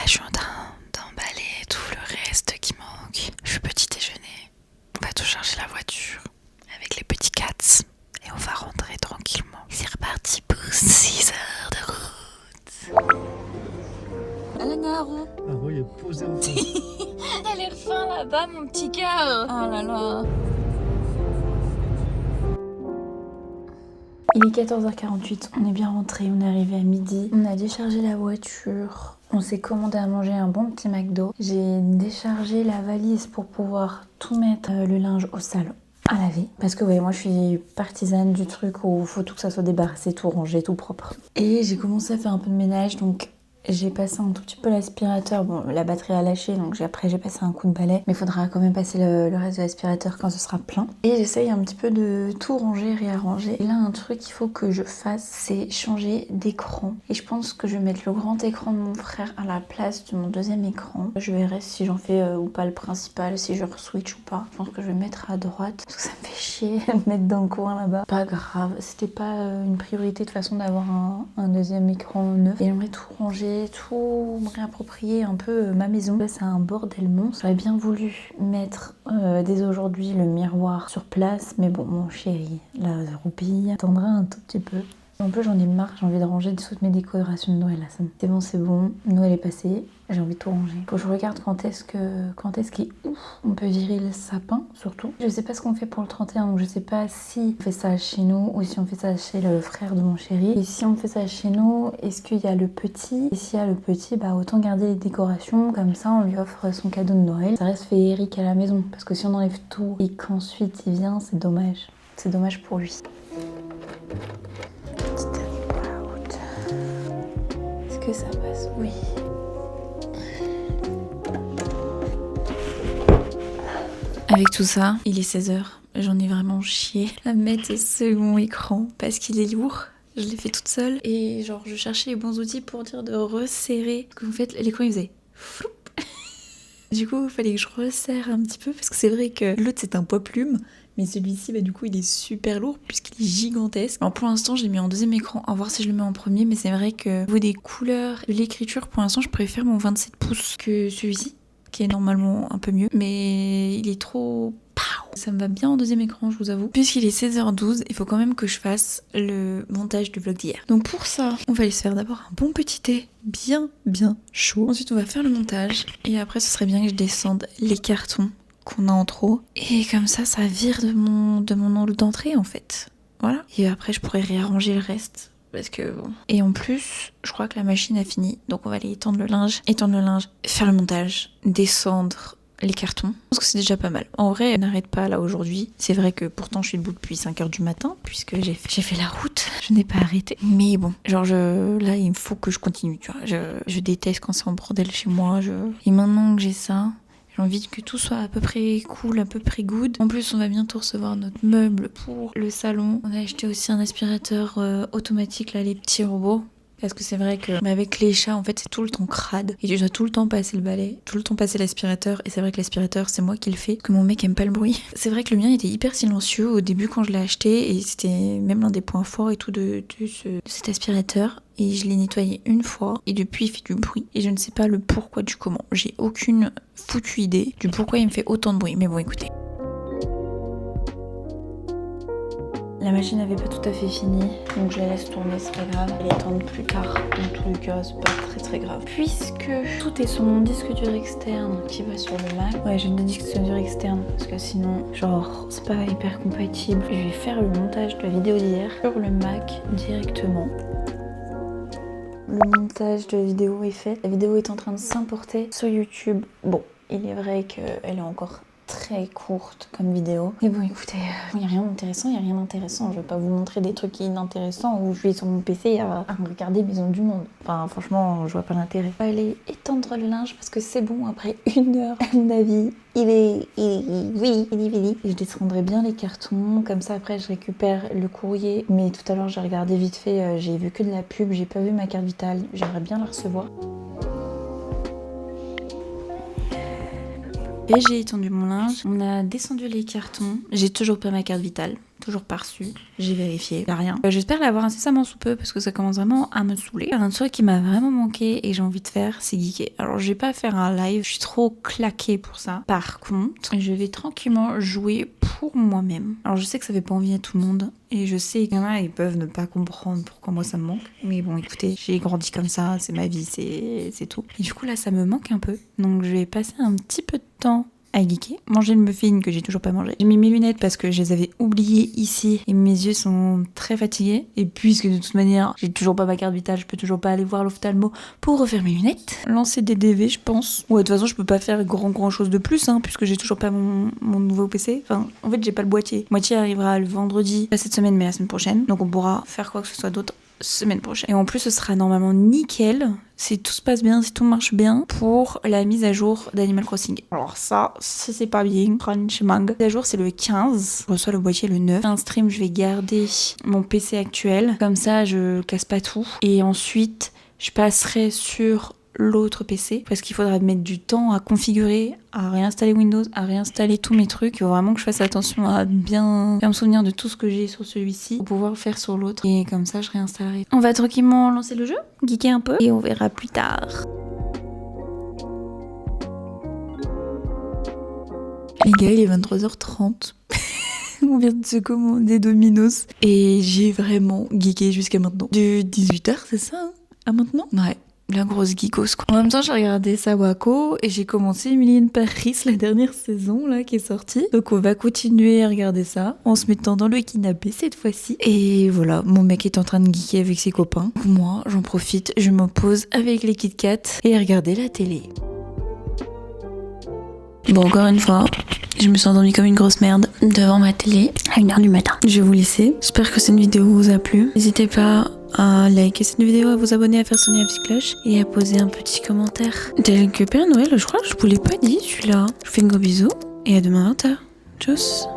je suis en train d'emballer tout le reste qui manque. Je suis petit déjeuner. On va tout charger la voiture avec les petits cats et on va rentrer tranquillement. C'est reparti pour 6 heures de route. Elle a un rond. Ah oui, il est posé en fond. Elle a l'air fin là-bas, mon petit cœur. Oh là là. Il est 14h48, on est bien rentré, on est arrivé à midi. On a déchargé la voiture, on s'est commandé à manger un bon petit McDo. J'ai déchargé la valise pour pouvoir tout mettre le linge au salon à laver. Parce que ouais, moi je suis partisane du truc où il faut tout que ça soit débarrassé, tout rangé, tout propre. Et j'ai commencé à faire un peu de ménage, donc j'ai passé un tout petit peu l'aspirateur. Bon, la batterie a lâché, donc après j'ai passé un coup de balai. Mais il faudra quand même passer le reste de l'aspirateur quand ce sera plein. Et j'essaye un petit peu de tout ranger, réarranger. Et là, un truc qu'il faut que je fasse, c'est changer d'écran. Et je pense que je vais mettre le grand écran de mon frère à la place de mon deuxième écran. Je verrai si j'en fais ou pas le principal, si je re-switch ou pas. Je pense que je vais mettre à droite, parce que ça me fait chier de mettre dans le coin là-bas. Pas grave, c'était pas une priorité de toute façon d'avoir un deuxième écran neuf. Et j'aimerais tout ranger, tout me réapproprier un peu ma maison. Là, c'est un bordel monstre. J'aurais bien voulu mettre dès aujourd'hui le miroir sur place, mais bon, mon chéri, la roupille, attendra un tout petit peu. En plus, j'en ai marre, j'ai envie de ranger toutes mes décorations de Noël. Là. C'est bon, Noël est passé, j'ai envie de tout ranger. Faut que je regarde quand est-ce qu'il on peut virer le sapin, surtout. Je sais pas ce qu'on fait pour le 31, donc je sais pas si on fait ça chez nous ou si on fait ça chez le frère de mon chéri. Et si on fait ça chez nous, est-ce qu'il y a le petit? Et s'il y a le petit, bah autant garder les décorations, comme ça on lui offre son cadeau de Noël. Ça reste féerique à la maison, parce que si on enlève tout et qu'ensuite il vient, c'est dommage. C'est dommage pour lui. Est-ce que ça passe? Oui. Avec tout ça, il est 16h. J'en ai vraiment chié à mettre ce second écran parce qu'il est lourd. Je l'ai fait toute seule et genre je cherchais les bons outils pour dire de resserrer. Parce qu'en fait, l'écran il faisait floup. Du coup, il fallait que je resserre un petit peu parce que c'est vrai que l'autre c'est un poids-plume. Mais celui-ci, bah, du coup, il est super lourd puisqu'il est gigantesque. Alors pour l'instant, je l'ai mis en deuxième écran, à voir si je le mets en premier. Mais c'est vrai que au niveau des couleurs, de l'écriture, pour l'instant, je préfère mon 27 pouces que celui-ci, qui est normalement un peu mieux. Mais il est trop... Ça me va bien en deuxième écran, je vous avoue. Puisqu'il est 16h12, il faut quand même que je fasse le montage du vlog d'hier. Donc pour ça, on va aller se faire d'abord un bon petit thé bien chaud. Ensuite, on va faire le montage. Et après, ce serait bien que je descende les cartons qu'on a en trop. Et comme ça vire de mon hall d'entrée en fait. Voilà. Et après, je pourrais réarranger le reste. Parce que bon. Et en plus, je crois que la machine a fini. Donc on va aller étendre le linge, faire le montage, descendre les cartons. Je pense que c'est déjà pas mal. En vrai, elle n'arrête pas là aujourd'hui. C'est vrai que pourtant je suis debout depuis 5h du matin puisque j'ai fait la route. Je n'ai pas arrêté. Mais bon, genre là il faut que je continue, tu vois. Je déteste quand c'est en bordel chez moi. Et maintenant que j'ai ça, j'ai envie que tout soit à peu près cool, à peu près good. En plus, on va bientôt recevoir notre meuble pour le salon. On a acheté aussi un aspirateur automatique, là, les petits robots. Parce que c'est vrai que avec les chats, en fait, c'est tout le temps crade. Et tu dois tout le temps passer le balai, tout le temps passer l'aspirateur. Et c'est vrai que l'aspirateur, c'est moi qui le fais, que mon mec aime pas le bruit. C'est vrai que le mien était hyper silencieux au début quand je l'ai acheté. Et c'était même l'un des points forts et tout de cet aspirateur. Et je l'ai nettoyé une fois et depuis il fait du bruit. Et je ne sais pas le pourquoi du comment. J'ai aucune foutue idée du pourquoi il me fait autant de bruit. Mais bon, écoutez. La machine n'avait pas tout à fait fini, donc je la laisse tourner, c'est pas grave. Elle étendre plus tard, dans tous les cas, c'est pas très grave. Puisque tout est sur mon disque dur externe qui va sur le Mac. Ouais, j'ai deux disques durs externes, parce que sinon, genre, c'est pas hyper compatible. Je vais faire le montage de la vidéo d'hier sur le Mac directement. Le montage de la vidéo est fait. La vidéo est en train de s'importer sur YouTube. Bon, il est vrai qu'elle est encore très courte comme vidéo. Mais bon, écoutez, il n'y a rien d'intéressant, Je vais pas vous montrer des trucs inintéressants où je vais sur mon PC à regarder Maison du Monde. Enfin, franchement, je vois pas l'intérêt. On va aller étendre le linge parce que c'est bon, après 1 heure, à mon avis, il est vidi. Et je descendrai bien les cartons, comme ça après je récupère le courrier. Mais tout à l'heure, j'ai regardé vite fait, j'ai vu que de la pub, j'ai pas vu ma carte vitale. J'aimerais bien la recevoir. Et j'ai étendu mon linge, on a descendu les cartons, j'ai toujours pas ma carte vitale. toujours pas reçu. J'ai vérifié, y a rien. J'espère l'avoir incessamment sous peu parce que ça commence vraiment à me saouler. Un truc qui m'a vraiment manqué et j'ai envie de faire, c'est geeker. Alors je vais pas faire un live, je suis trop claquée pour ça. Par contre, je vais tranquillement jouer pour moi-même. Alors je sais que ça fait pas envie à tout le monde et je sais qu'il y en a, ils peuvent ne pas comprendre pourquoi moi ça me manque. Mais bon, écoutez, j'ai grandi comme ça, c'est ma vie, c'est tout. Et du coup là, ça me manque un peu. Donc je vais passer un petit peu de temps à geeker, manger le muffin que j'ai toujours pas mangé. J'ai mis mes lunettes parce que je les avais oubliées ici et mes yeux sont très fatigués. Et puisque de toute manière, j'ai toujours pas ma carte vitale, je peux toujours pas aller voir l'ophtalmo pour refaire mes lunettes. Lancer des DV, je pense. Ouais, de toute façon, je peux pas faire grand chose de plus, puisque j'ai toujours pas mon nouveau PC. Enfin, en fait, j'ai pas le boîtier. Le boîtier arrivera le vendredi, pas cette semaine, mais la semaine prochaine. Donc on pourra faire quoi que ce soit d'autre semaine prochaine. Et en plus, ce sera normalement nickel si tout se passe bien, si tout marche bien pour la mise à jour d'Animal Crossing. Alors ça, si c'est pas bien, franchement. La mise à jour, c'est le 15. Je reçois le boîtier le 9. Un stream, je vais garder mon PC actuel. Comme ça, je casse pas tout. Et ensuite, je passerai sur l'autre PC parce qu'il faudra mettre du temps à configurer, à réinstaller Windows, à réinstaller tous mes trucs. Il faut vraiment que je fasse attention à bien me souvenir de tout ce que j'ai sur celui-ci pour pouvoir le faire sur l'autre. Et comme ça, je réinstallerai. On va tranquillement lancer le jeu, geeker un peu et on verra plus tard. Les gars, il est 23h30. On vient de se commander Domino's et j'ai vraiment geeké jusqu'à maintenant. De 18h, c'est ça à maintenant? Ouais. La grosse geekos quoi. En même temps j'ai regardé Sawako et j'ai commencé Emily in Paris, la dernière saison là qui est sortie. Donc on va continuer à regarder ça en se mettant dans le canapé cette fois-ci. Et voilà, mon mec est en train de geeker avec ses copains. Moi j'en profite, je me pose avec les Kit Kat et regarder la télé. Bon, encore une fois, je me suis endormie comme une grosse merde devant ma télé à 1h du matin. Je vais vous laisser. J'espère que cette vidéo vous a plu. N'hésitez pas à liker cette vidéo, à vous abonner, à faire sonner la petite cloche et à poser un petit commentaire. Tel que Père Noël, je crois que je vous l'ai pas dit celui-là. Je vous fais un gros bisou et à demain 20h. Tchuss.